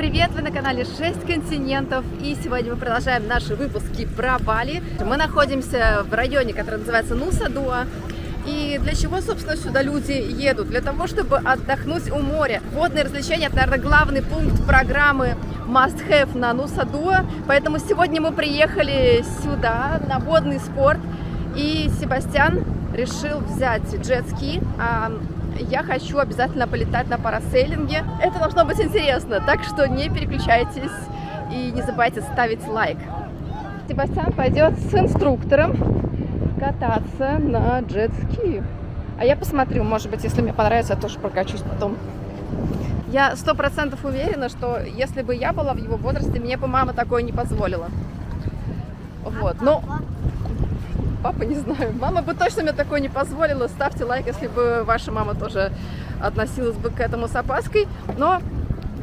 привет! Вы на канале 6 континентов, и сегодня мы продолжаем наши выпуски про Бали. Мы находимся в районе, который называется Нуса Дуа. И для чего, собственно, сюда люди едут? Для того, чтобы отдохнуть у моря. Водные развлечения – это, наверное, главный пункт программы Must Have на Нуса Дуа. Поэтому сегодня мы приехали сюда на водный спорт. И Себастьян решил взять джет-ски. Я хочу обязательно полетать на парасейлинге. Это должно быть интересно, так что не переключайтесь и не забывайте ставить лайк. Себастьян пойдет с инструктором кататься на джет-ски. А я посмотрю, может быть, если мне понравится, я тоже прокачусь потом. Я 100% уверена, что если бы я была в его возрасте, мне бы мама такое не позволила. Вот, но... Папа, не знаю. Мама бы точно мне такое не позволила. Ставьте лайк, если бы ваша мама тоже относилась бы к этому с опаской. Но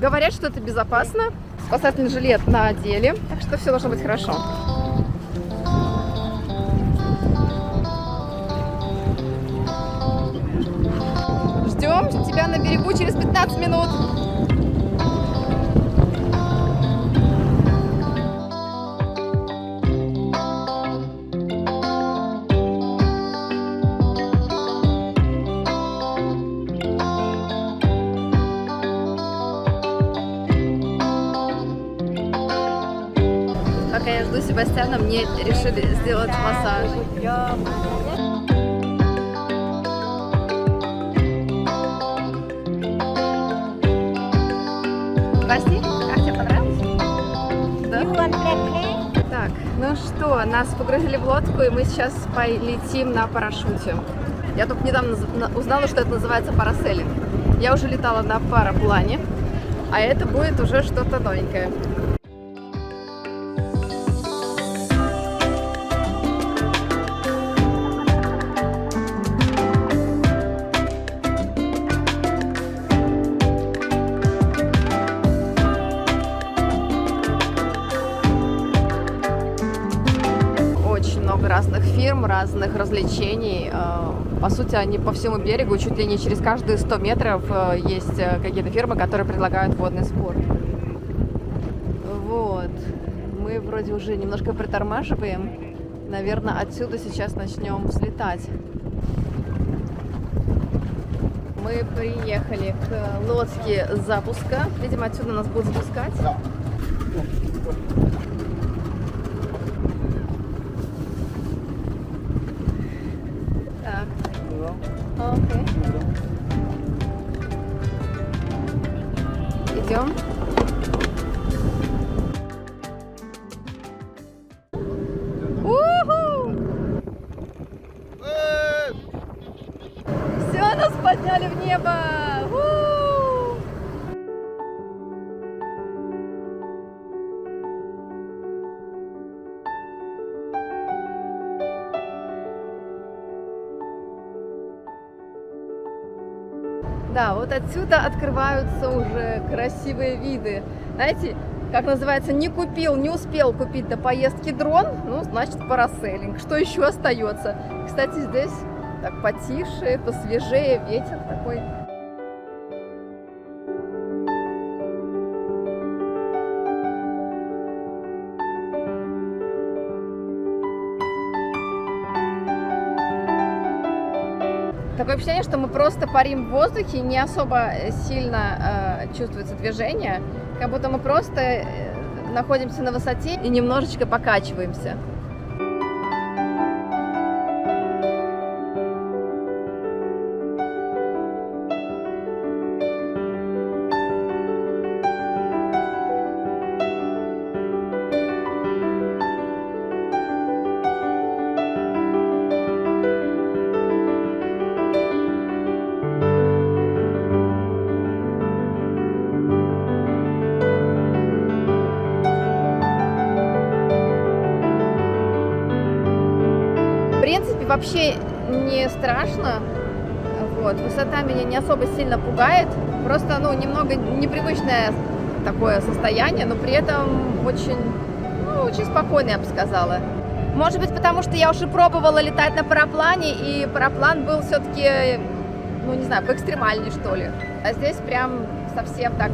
говорят, что это безопасно. Спасательный жилет надели, так что все должно быть хорошо. Ждем тебя на берегу через 15 минут. Пока я жду Себастьяна, мне решили сделать массаж. Басти, как тебе понравилось? Да? Так, ну что, нас погрузили в лодку, и мы сейчас полетим на парашюте. Я только недавно узнала, что это называется парасейлинг. Я уже летала на параплане, а это будет уже что-то новенькое. Разных фирм, разных развлечений. По сути, они по всему берегу, чуть ли не через каждые 100 метров есть какие-то фирмы, которые предлагают водный спорт. Вот. Мы вроде уже немножко притормаживаем. Наверное, отсюда сейчас начнем взлетать. Мы приехали к лодке запуска. Видимо, отсюда нас будут запускать. Окей. Идем. У-ху! Все, нас подняли в небо. Да, вот отсюда открываются уже красивые виды. Знаете, как называется, не успел купить до поездки дрон, ну, значит, парасейлинг. Что еще остается? Кстати, здесь так потише, посвежее, ветер такой. Такое впечатление, что мы просто парим в воздухе, не особо сильно чувствуется движение, как будто мы просто находимся на высоте и немножечко покачиваемся. Вообще не страшно, вот, высота меня не особо сильно пугает, просто, ну, немного непривычное такое состояние, но при этом очень спокойно, я бы сказала. Может быть, потому что я уже пробовала летать на параплане, и параплан был все-таки, ну, не знаю, поэкстремальнее, что ли, а здесь прям совсем так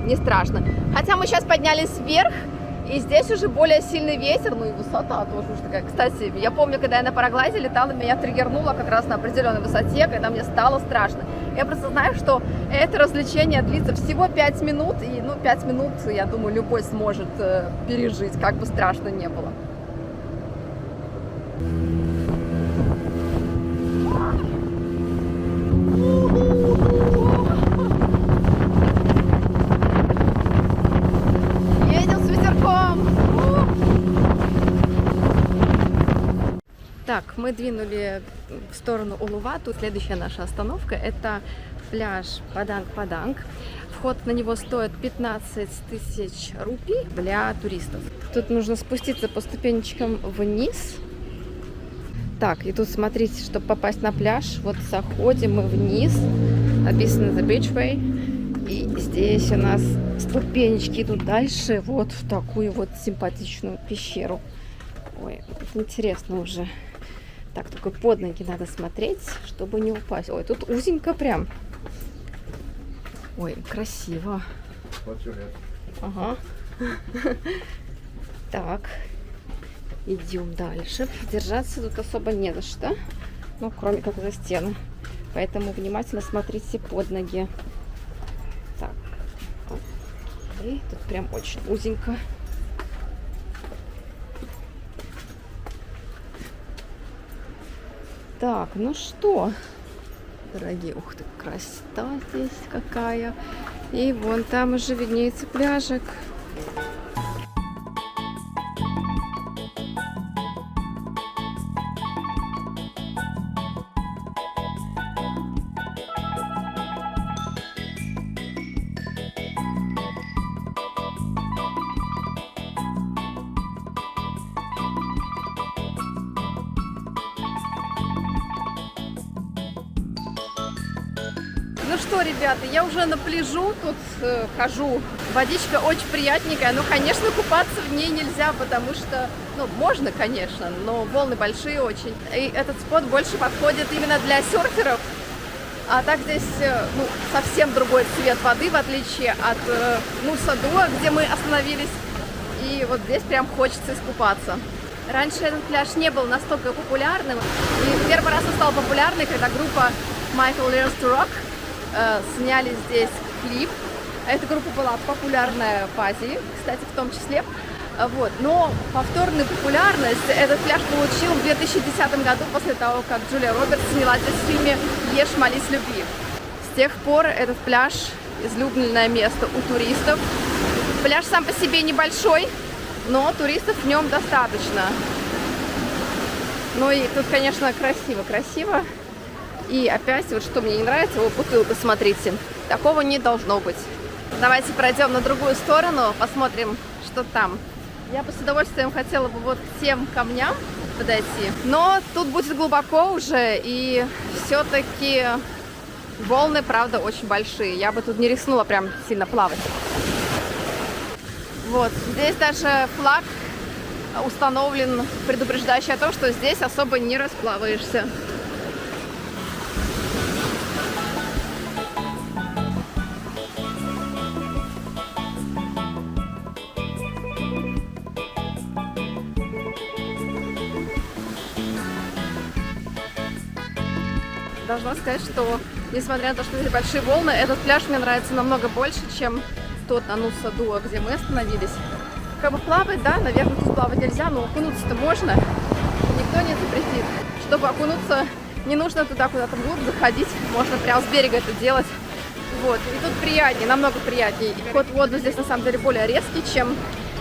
не страшно. Хотя мы сейчас поднялись вверх, и здесь уже более сильный ветер, ну и высота тоже уже такая. Кстати, я помню, когда я на параглайде летала, меня триггернуло как раз на определенной высоте, когда мне стало страшно. Я просто знаю, что это развлечение длится всего 5 минут, и 5 минут, я думаю, любой сможет пережить, как бы страшно не было. Так, мы двинули в сторону Улува. Тут следующая наша остановка. Это пляж Паданг-Паданг. Вход на него стоит 15 тысяч рупий для туристов. Тут нужно спуститься по ступенечкам вниз. Так, и тут смотрите, чтобы попасть на пляж, вот заходим мы вниз. Написано The Beachway. И здесь у нас ступенечки идут дальше вот в такую вот симпатичную пещеру. Ой, это интересно уже. Так, только под ноги надо смотреть, чтобы не упасть. Ой, тут узенько прям. Ой, красиво. Ага. Так, идем дальше. Держаться тут особо не за что, ну, кроме как за стену. Поэтому внимательно смотрите под ноги. Так, окей. Тут прям очень узенько. Так, ну что, дорогие, ух ты, красота здесь какая. И вон там уже виднеется пляжик. Ну что, ребята, я уже на пляжу, тут хожу. Водичка очень приятненькая, но, конечно, купаться в ней нельзя, потому что, можно, конечно, но волны большие очень. И этот спот больше подходит именно для серферов. А так здесь, совсем другой цвет воды, в отличие от Нуса-Дуа, где мы остановились. И вот здесь прям хочется искупаться. Раньше этот пляж не был настолько популярным. И первый раз он стал популярным, когда группа Michael Learns to Rock сняли здесь клип. Эта группа была популярная в Азии, кстати, в том числе. Вот. Но повторную популярность этот пляж получил в 2010 году, после того, как Джулия Робертс снялась в фильме «Ешь, молись, люби». С тех пор этот пляж – излюбленное место у туристов. Пляж сам по себе небольшой, но туристов в нем достаточно. Ну и тут, конечно, красиво. И опять, вот что мне не нравится, вот бутылка, смотрите, такого не должно быть. Давайте пройдем на другую сторону, посмотрим, что там. Я бы с удовольствием хотела бы вот к тем камням подойти, но тут будет глубоко уже, и все-таки волны, правда, очень большие. Я бы тут не рискнула прям сильно плавать. Вот, здесь даже флаг установлен, предупреждающий о том, что здесь особо не расплаваешься. Должна сказать, что, несмотря на то, что здесь большие волны, этот пляж мне нравится намного больше, чем тот на Нуса-Дуа, где мы остановились. Как бы плавать, да, наверное, тут плавать нельзя, но окунуться-то можно. Никто не запретит. Чтобы окунуться, не нужно туда куда-то вглубь заходить, можно прямо с берега это делать. Вот, и тут приятнее, намного приятнее. И ход в воду здесь на самом деле более резкий, чем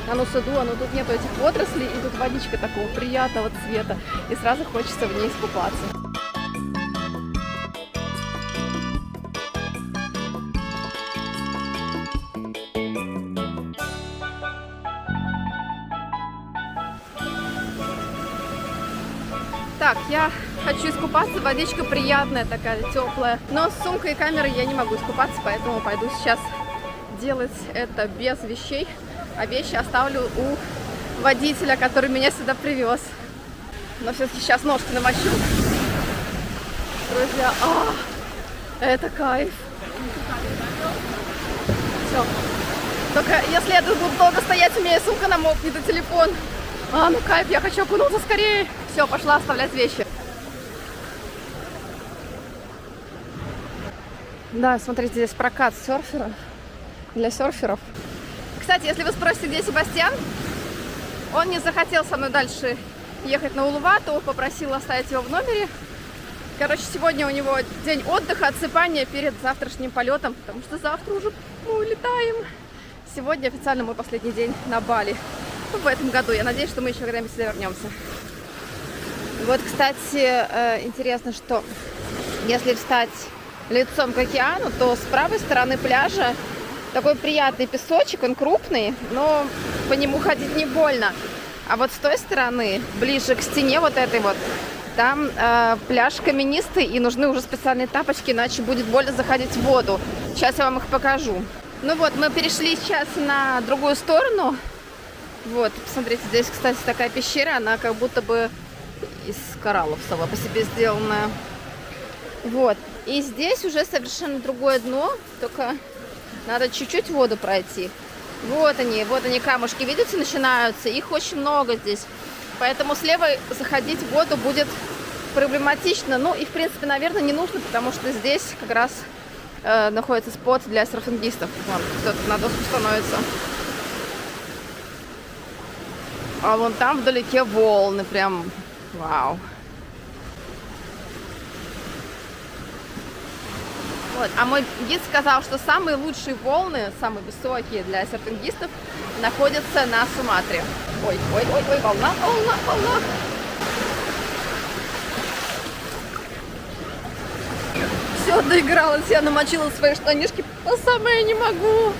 на Нуса-Дуа, но тут нету этих водорослей, и тут водичка такого приятного цвета, и сразу хочется в ней искупаться. Так, я хочу искупаться, водичка приятная такая, теплая, но с сумкой и камерой я не могу искупаться, поэтому пойду сейчас делать это без вещей, а вещи оставлю у водителя, который меня сюда привез. Но все-таки сейчас ножки намочу. Друзья, это кайф. Все, Только если я тут буду долго стоять, у меня сумка намокнет и телефон. Ну кайф, я хочу окунуться скорее. Все, пошла оставлять вещи. Да, смотрите, здесь прокат серферов. Для серферов. Кстати, если вы спросите, где Себастьян, он не захотел со мной дальше ехать на Улувату, попросил оставить его в номере. Короче, сегодня у него день отдыха, отсыпания перед завтрашним полетом, потому что завтра уже мы улетаем. Сегодня официально мой последний день на Бали. Ну, в этом году. Я надеюсь, что мы еще когда-нибудь сюда вернемся. Вот, кстати, интересно, что если встать лицом к океану, то с правой стороны пляжа такой приятный песочек, он крупный, но по нему ходить не больно. А вот с той стороны, ближе к стене вот этой вот, там пляж каменистый и нужны уже специальные тапочки, иначе будет больно заходить в воду. Сейчас я вам их покажу. Ну вот, мы перешли сейчас на другую сторону. Вот, посмотрите, здесь, кстати, такая пещера, она как будто бы из кораллов сама по себе сделанная. Вот, и здесь уже совершенно другое дно, только надо чуть-чуть воду пройти. Вот они камушки, видите, начинаются, их очень много здесь. Поэтому слева заходить в воду будет проблематично. Ну и, в принципе, наверное, не нужно, потому что здесь как раз находится спот для серфингистов. Вон, кто-то на доску становится. А вон там вдалеке волны, прям вау. Вот. А мой гид сказал, что самые лучшие волны, самые высокие для серфингистов, находятся на Суматре. Ой, волна. Все, доигралась, я намочила свои штанишки, но сама я не могу.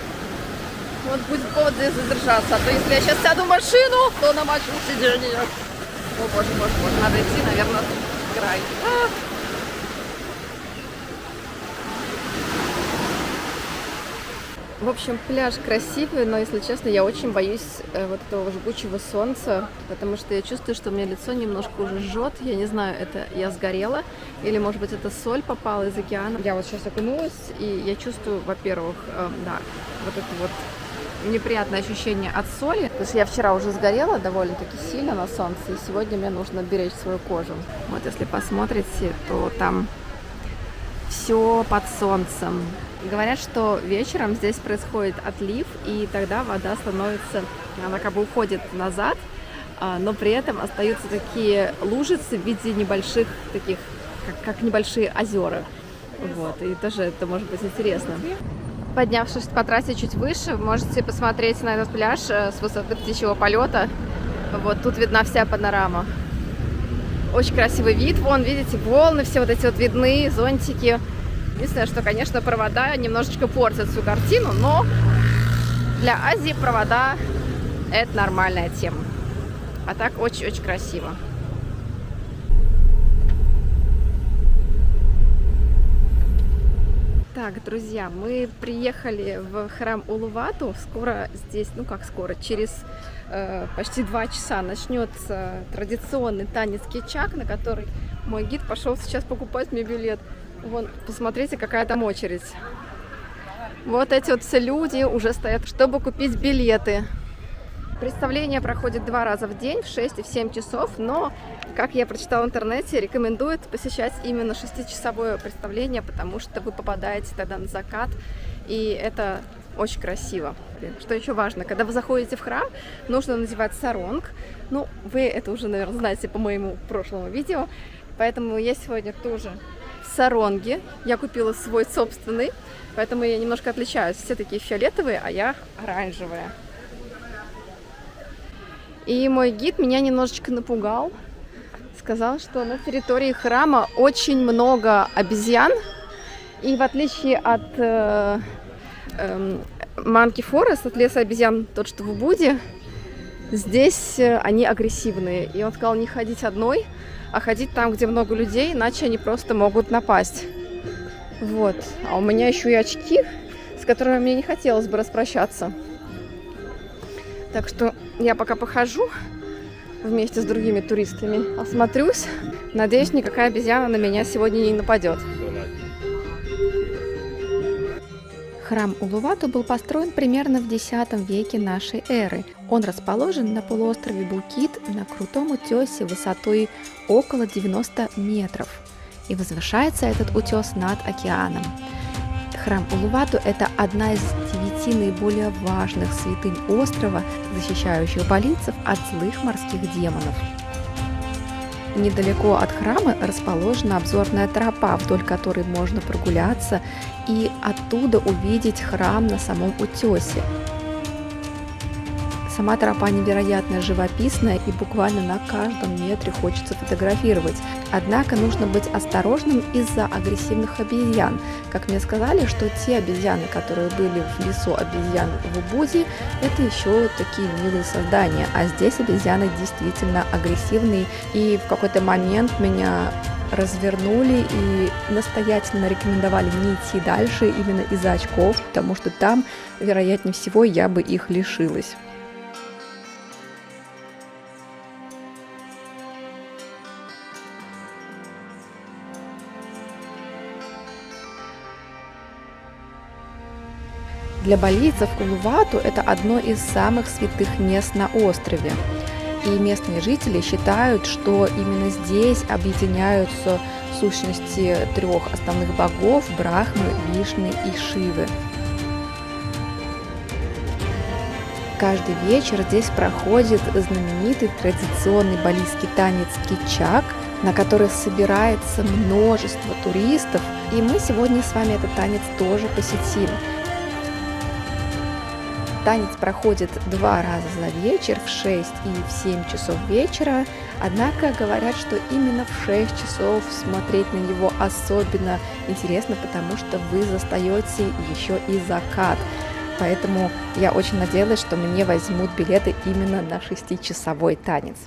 Вот будет повод здесь задержаться, а то если я сейчас сяду в машину, то намочу сиденье. О, боже, надо идти, наверное, в край. В общем, пляж красивый, но, если честно, я очень боюсь вот этого жгучего солнца, потому что я чувствую, что у меня лицо немножко уже жжет. Я не знаю, это я сгорела или, может быть, это соль попала из океана. Я вот сейчас окунулась, и я чувствую, во-первых, да, вот это вот неприятное ощущение от соли. Потому что я вчера уже сгорела довольно-таки сильно на солнце, и сегодня мне нужно беречь свою кожу. Вот если посмотрите, то там все под солнцем. Говорят, что вечером здесь происходит отлив, и тогда вода становится, она как бы уходит назад, но при этом остаются такие лужицы в виде небольших таких, как небольшие озера. Вот, и тоже это может быть интересно. Поднявшись по трассе чуть выше, вы можете посмотреть на этот пляж с высоты птичьего полета. Вот тут видна вся панорама. Очень красивый вид. Вон, видите, волны все вот эти вот видны, зонтики. Единственное, что, конечно, провода немножечко портят всю картину, но для Азии провода – это нормальная тема. А так очень-очень красиво. Так, друзья, мы приехали в храм Улувату. Скоро здесь, ну как скоро, через почти 2 часа начнется традиционный танец кечак, на который мой гид пошел сейчас покупать мне билет. Вон, посмотрите, какая там очередь. Вот эти вот все люди уже стоят, чтобы купить билеты. Представление проходит 2 раза в день, в 6 и в 7 часов, но, как я прочитала в интернете, рекомендуют посещать именно 6-часовое представление, потому что вы попадаете тогда на закат, и это очень красиво. Что еще важно, когда вы заходите в храм, нужно надевать саронг. Ну, вы это уже, наверное, знаете по моему прошлому видео, поэтому я сегодня тоже в саронге. Я купила свой собственный, поэтому я немножко отличаюсь. Все такие фиолетовые, а я оранжевая. И мой гид меня немножечко напугал. Сказал, что на территории храма очень много обезьян. И в отличие от Monkey Forest, от леса обезьян, тот, что в Убуде, здесь они агрессивные. И он сказал не ходить одной, а ходить там, где много людей, иначе они просто могут напасть. Вот. А у меня еще и очки, с которыми мне не хотелось бы распрощаться. Так что я пока похожу вместе с другими туристами, осмотрюсь. Надеюсь, никакая обезьяна на меня сегодня не нападет. Храм Улувату был построен примерно в X веке нашей эры. Он расположен на полуострове Букит на крутом утесе высотой около 90 метров. И возвышается этот утес над океаном. Храм Улувату – это одна из 9 наиболее важных святынь острова, защищающих балийцев от злых морских демонов. Недалеко от храма расположена обзорная тропа, вдоль которой можно прогуляться и оттуда увидеть храм на самом утесе. Сама тропа невероятно живописная и буквально на каждом метре хочется фотографировать. Однако нужно быть осторожным из-за агрессивных обезьян. Как мне сказали, что те обезьяны, которые были в лесу обезьян в Убуде, это еще такие милые создания. А здесь обезьяны действительно агрессивные. И в какой-то момент меня развернули и настоятельно рекомендовали не идти дальше именно из-за очков, потому что там, вероятнее всего, я бы их лишилась. Для балийцев Улувату это одно из самых святых мест на острове. И местные жители считают, что именно здесь объединяются сущности 3 основных богов – Брахмы, Вишны и Шивы. Каждый вечер здесь проходит знаменитый традиционный балийский танец кичак, на который собирается множество туристов. И мы сегодня с вами этот танец тоже посетим. Танец проходит 2 раза за вечер, в 6 и в 7 часов вечера. Однако говорят, что именно в 6 часов смотреть на него особенно интересно, потому что вы застаете еще и закат. Поэтому я очень надеялась, что мне возьмут билеты именно на 6-часовой танец.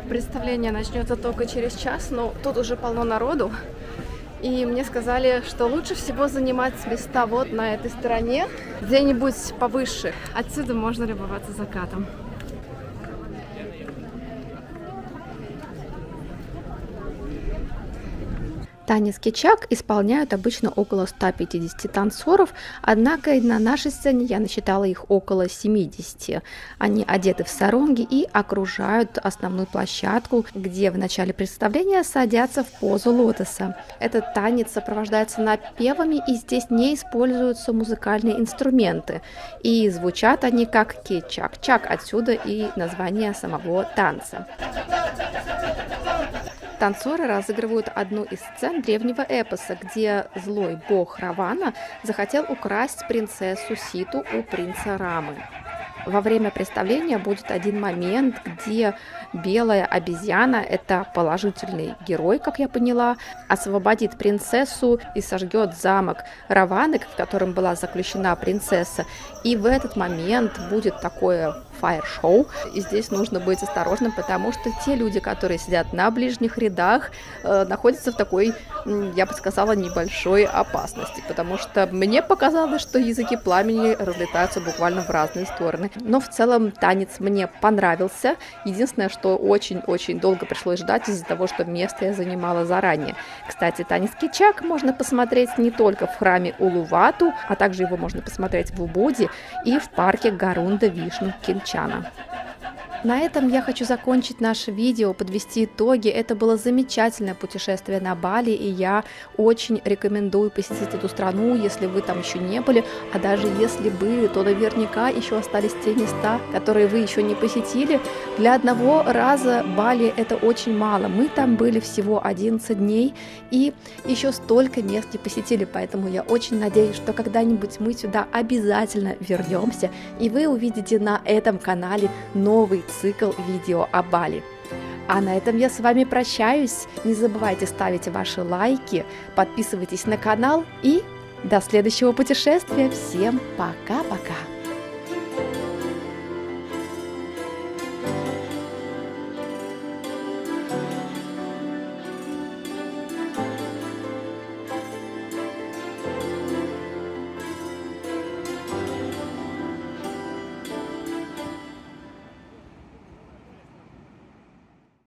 Представление начнется только через час, но тут уже полно народу. И мне сказали, что лучше всего занимать места вот на этой стороне, где-нибудь повыше. Отсюда можно любоваться закатом. Танец кичак исполняют обычно около 150 танцоров, однако на нашей сцене я насчитала их около 70. Они одеты в саронги и окружают основную площадку, где в начале представления садятся в позу лотоса. Этот танец сопровождается напевами, и здесь не используются музыкальные инструменты. И звучат они как кичак-чак, отсюда и название самого танца. Танцоры разыгрывают одну из сцен древнего эпоса, где злой бог Равана захотел украсть принцессу Ситу у принца Рамы. Во время представления будет один момент, где белая обезьяна, это положительный герой, как я поняла, освободит принцессу и сожгет замок Раваны, в котором была заключена принцесса. И в этот момент будет такое фаер-шоу. И здесь нужно быть осторожным, потому что те люди, которые сидят на ближних рядах, находятся в такой, я бы сказала, небольшой опасности, потому что мне показалось, что языки пламени разлетаются буквально в разные стороны. Но в целом танец мне понравился. Единственное, что очень-очень долго пришлось ждать из-за того, что место я занимала заранее. Кстати, танец кичак можно посмотреть не только в храме Улувату, а также его можно посмотреть в Убуде и в парке Гарунда Вишну Кинчана. На этом я хочу закончить наше видео, подвести итоги. Это было замечательное путешествие на Бали, и я очень рекомендую посетить эту страну, если вы там еще не были, а даже если были, то наверняка еще остались те места, которые вы еще не посетили. Для одного раза Бали это очень мало. Мы там были всего 11 дней и еще столько мест не посетили, поэтому я очень надеюсь, что когда-нибудь мы сюда обязательно вернемся, и вы увидите на этом канале новый цикл видео о Бали. А на этом я с вами прощаюсь. Не забывайте ставить ваши лайки, подписывайтесь на канал и до следующего путешествия. Всем пока-пока!